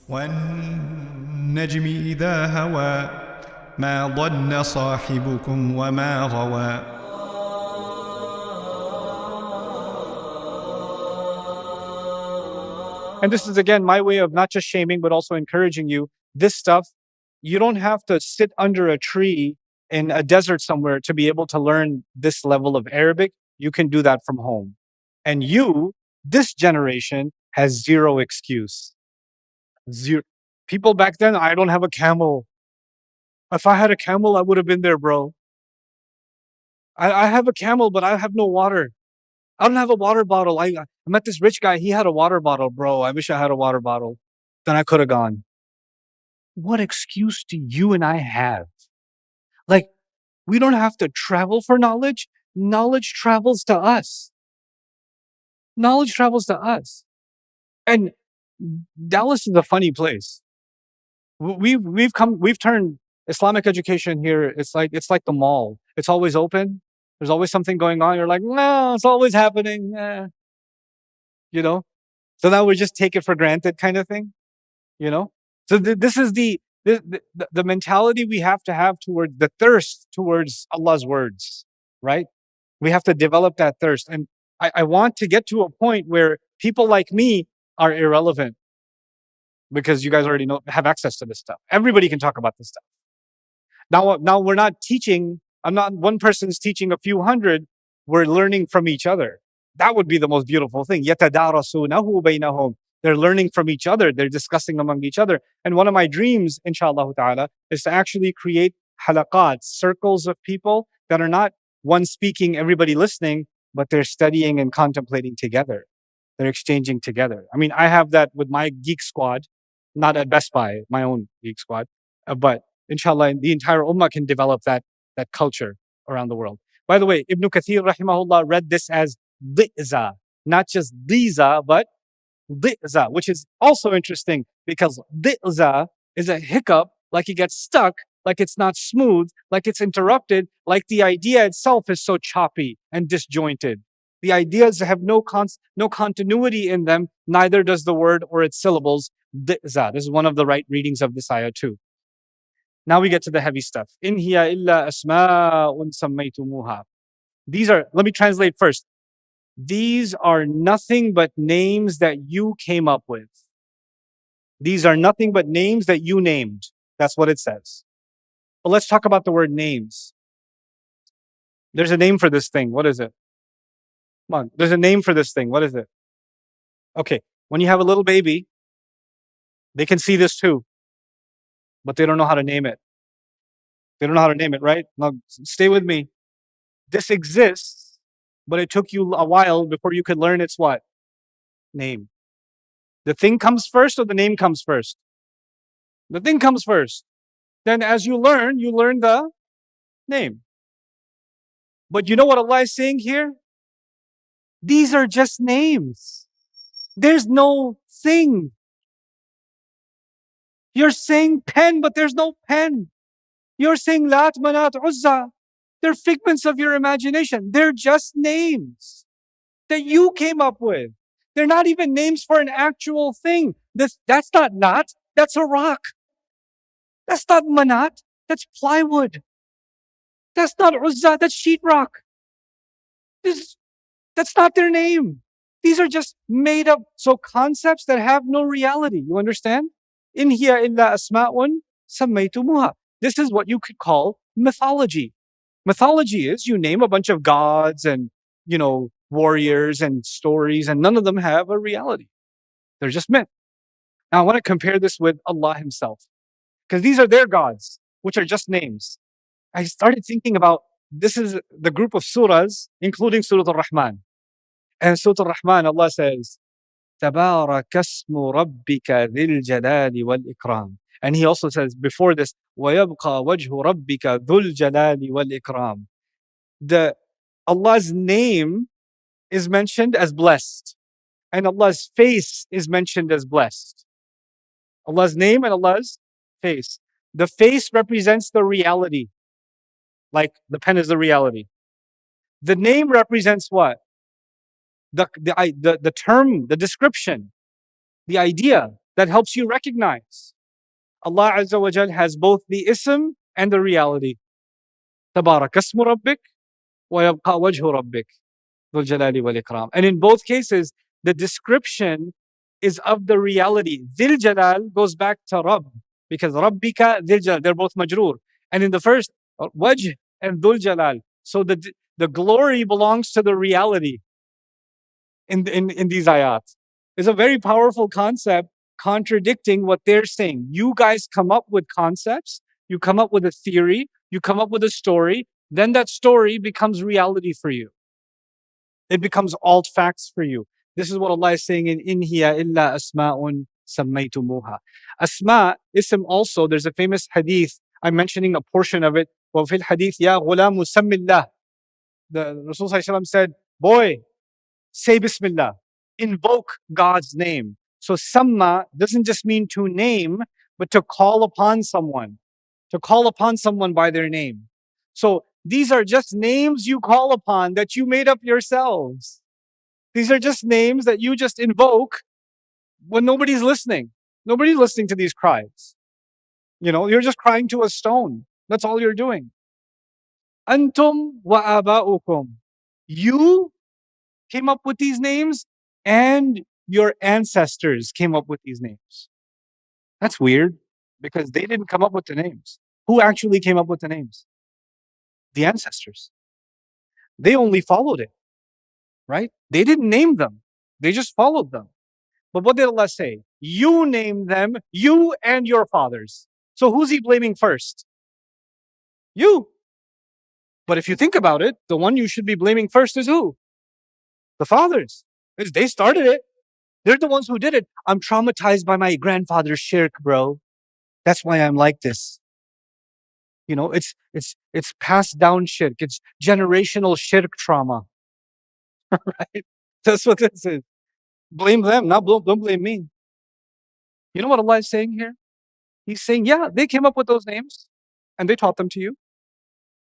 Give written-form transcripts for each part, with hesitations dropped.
والنجم إذا هوى ما ضل صاحبكم وما غوى. And this is again my way of not just shaming, but also encouraging you. This stuff, you don't have to sit under a tree in a desert somewhere to be able to learn this level of Arabic. You can do that from home. And you, this generation, has zero excuse. Zero. People back then, I don't have a camel. If I had a camel, I would have been there, bro. I have a camel, but I have no water. I don't have a water bottle. I met this rich guy. He had a water bottle, bro. I wish I had a water bottle. Then I could have gone. What excuse do you and I have? Like, we don't have to travel for knowledge. Knowledge travels to us. Knowledge travels to us. And Dallas is a funny place. We've turned Islamic education here. It's like the mall. It's always open. There's always something going on. You're like, no, it's always happening. You know? So now we just take it for granted kind of thing. You know? So this is the mentality we have to have towards the thirst towards Allah's words, right? We have to develop that thirst. And I want to get to a point where people like me are irrelevant because you guys already have access to this stuff. Everybody can talk about this stuff. Now we're not teaching. I'm not one person's teaching a few hundred. We're learning from each other. That would be the most beautiful thing. يَتَدَارَسُونَهُ بَيْنَهُمْ. They're learning from each other. They're discussing among each other. And one of my dreams, inshallah ta'ala, is to actually create halaqat, circles of people that are not one speaking, everybody listening, but they're studying and contemplating together. They're exchanging together. I mean, I have that with my geek squad, not at Best Buy, my own geek squad, but inshallah, the entire ummah can develop that culture around the world. By the way, Ibn Kathir rahimahullah read this as di'za, not just diza, but di'za, which is also interesting because di'za is a hiccup, like it gets stuck, like it's not smooth, like it's interrupted, like the idea itself is so choppy and disjointed. The ideas have no continuity in them, neither does the word or its syllables. Di'za. This is one of the right readings of this ayah too. Now we get to the heavy stuff. In hiya illa asma'un sammaytumuha. Let me translate first. These are nothing but names that you came up with. These are nothing but names that you named. That's what it says. But let's talk about the word names. There's a name for this thing. What is it? Come on. There's a name for this thing. What is it? Okay. When you have a little baby, they can see this too, but they don't know how to name it. They don't know how to name it, right? Now, stay with me. This exists, but it took you a while before you could learn its what? Name. The thing comes first or the name comes first? The thing comes first. Then as you learn the name. But you know what Allah is saying here? These are just names. There's no thing. You're saying pen, but there's no pen. You're saying Lat, Manat, Uzza. They're figments of your imagination. They're just names that you came up with. They're not even names for an actual thing. That's not Lat, that's a rock. That's not Manat, that's plywood. That's not Uzza, that's sheetrock. That's not their name. These are just made up, so concepts that have no reality. You understand? In hiya illa asma'un sammaytumuha. This is what you could call mythology. Mythology is you name a bunch of gods and, warriors and stories, and none of them have a reality. They're just myth. Now, I want to compare this with Allah Himself, because these are their gods, which are just names. I started thinking about this is the group of surahs, including Surah Al-Rahman. And Surah Al-Rahman, Allah says, تَبَارَكَ اسْمُ رَبِّكَ ذِي الْجَلَالِ وَالْإِكْرَامِ. And He also says before this, وَيَبْقَى وَجْهُ رَبِّكَ ذُو الْجَلَالِ وَالْإِكْرَامِ. Allah's name is mentioned as blessed, and Allah's face is mentioned as blessed. Allah's name and Allah's face. The face represents the reality, like the pen is the reality. The name represents what? The term, the description, the idea. that helps you recognize. Allah Azza wa Jal has both the ism and the reality. تبارك اسم ربك ويبقى وجه ربك ذو الجلال والإكرام. And in both cases, the description is of the reality. Dhil Jalal goes back to Rabb, because Rabbika Dhil Jalal, they're both majroor. And in the first, Wajh and Dhul Jalal. So the glory belongs to the reality in these ayat. It's a very powerful concept contradicting what they're saying. You guys come up with concepts, you come up with a theory, you come up with a story, then that story becomes reality for you. It becomes alt facts for you. This is what Allah is saying in hiya illa asma'un sammaytumuha. Asma, ism also, there's a famous hadith. I'm mentioning a portion of it. وَفِي الْحَدِيثِ يَا غُلَامُ سَمِّ اللَّهِ. The Rasul said, boy, say Bismillah. Invoke God's name. So samma doesn't just mean to name, but to call upon someone. To call upon someone by their name. So these are just names you call upon that you made up yourselves. These are just names that you just invoke when nobody's listening. Nobody's listening to these cries. You're just crying to a stone. That's all you're doing. Antum wa aba'ukum. You came up with these names and your ancestors came up with these names. That's weird because they didn't come up with the names. Who actually came up with the names? The ancestors. They only followed it, right? They didn't name them. They just followed them. But what did Allah say? You named them, you and your fathers. So who's he blaming first? You. But if you think about it, the one you should be blaming first is who? The fathers. They started it. They're the ones who did it. I'm traumatized by my grandfather's shirk, bro. That's why I'm like this. It's passed down shirk. It's generational shirk trauma. Right? That's what this is. Blame them, don't blame me. You know what Allah is saying here? He's saying, yeah, they came up with those names and they taught them to you.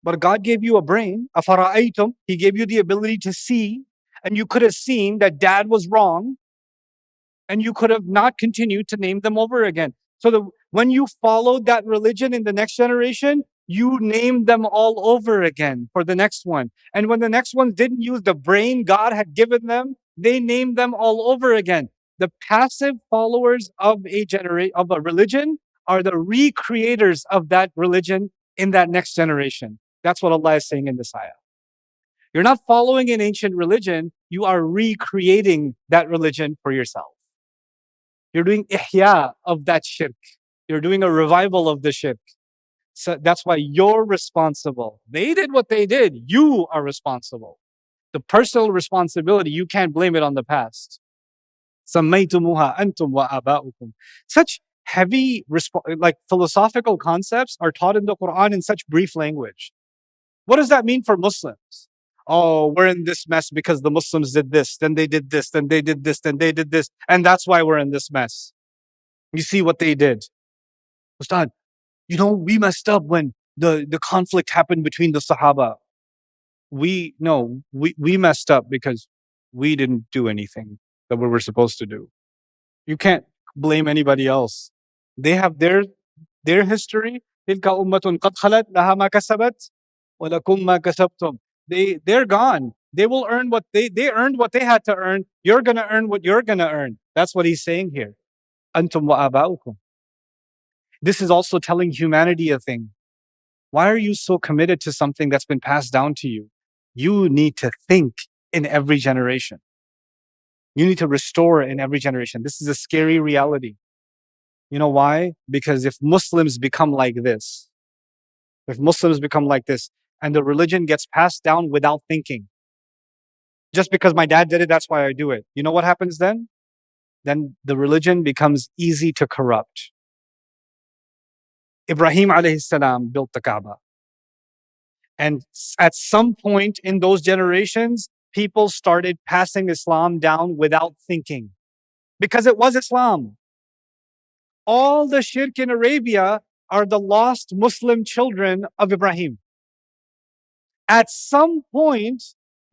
But God gave you a brain, afara'aytum. He gave you the ability to see, and you could have seen that dad was wrong, and you could have not continued to name them over again. So when you followed that religion in the next generation, you named them all over again for the next one. And when the next ones didn't use the brain God had given them, they named them all over again. The passive followers of a religion are the recreators of that religion in that next generation. That's what Allah is saying in this ayah. You're not following an ancient religion, you are recreating that religion for yourself. You're doing ihya of that shirk. You're doing a revival of the shirk. So that's why you're responsible. They did what they did. You are responsible. The personal responsibility, you can't blame it on the past. سَمَّيْتُمُوهَا أَنْتُمْ وَآبَاؤُكُمْ. Such heavy, philosophical concepts are taught in the Quran in such brief language. What does that mean for Muslims? Oh, we're in this mess because the Muslims did this, then they did this, then they did this, then they did this, and that's why we're in this mess. You see what they did. Ustad, we messed up when the conflict happened between the Sahaba. We messed up because we didn't do anything that we were supposed to do. You can't blame anybody else. They have their history. تِلْكَ أُمَّةٌ قَدْ خَلَتْ لَهَا مَا كَسَبَتْ وَلَكُمْ مَا كَسَبْتُمْ. They're gone. They will earn what they earned what they had to earn. You're gonna earn what you're gonna earn. That's what he's saying here. أَنْتُمْ وَآبَاؤُكُمْ. This is also telling humanity a thing. Why are you so committed to something that's been passed down to you? You need to think in every generation. You need to restore in every generation. This is a scary reality. You know why? Because if Muslims become like this, and the religion gets passed down without thinking, just because my dad did it, that's why I do it. You know what happens then? Then the religion becomes easy to corrupt. Ibrahim alayhi salam built the Kaaba. And at some point in those generations, people started passing Islam down without thinking. Because it was Islam. All the shirk in Arabia are the lost Muslim children of Ibrahim. At some point,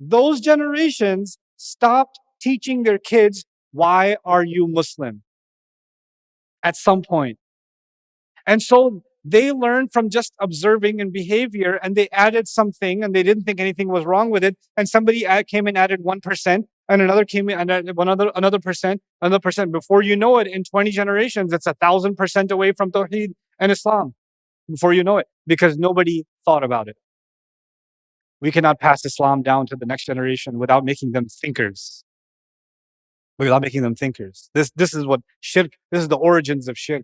those generations stopped teaching their kids, why are you Muslim? at some point. And so they learned from just observing and behavior, and they added something, and they didn't think anything was wrong with it. And somebody came and added 1%, and another came in and added another percent, another percent. Before you know it, in 20 generations, it's 1,000% away from Tawheed and Islam. Before you know it, because nobody thought about it. We cannot pass Islam down to the next generation without making them thinkers. Without making them thinkers. This is what shirk. This is the origins of shirk.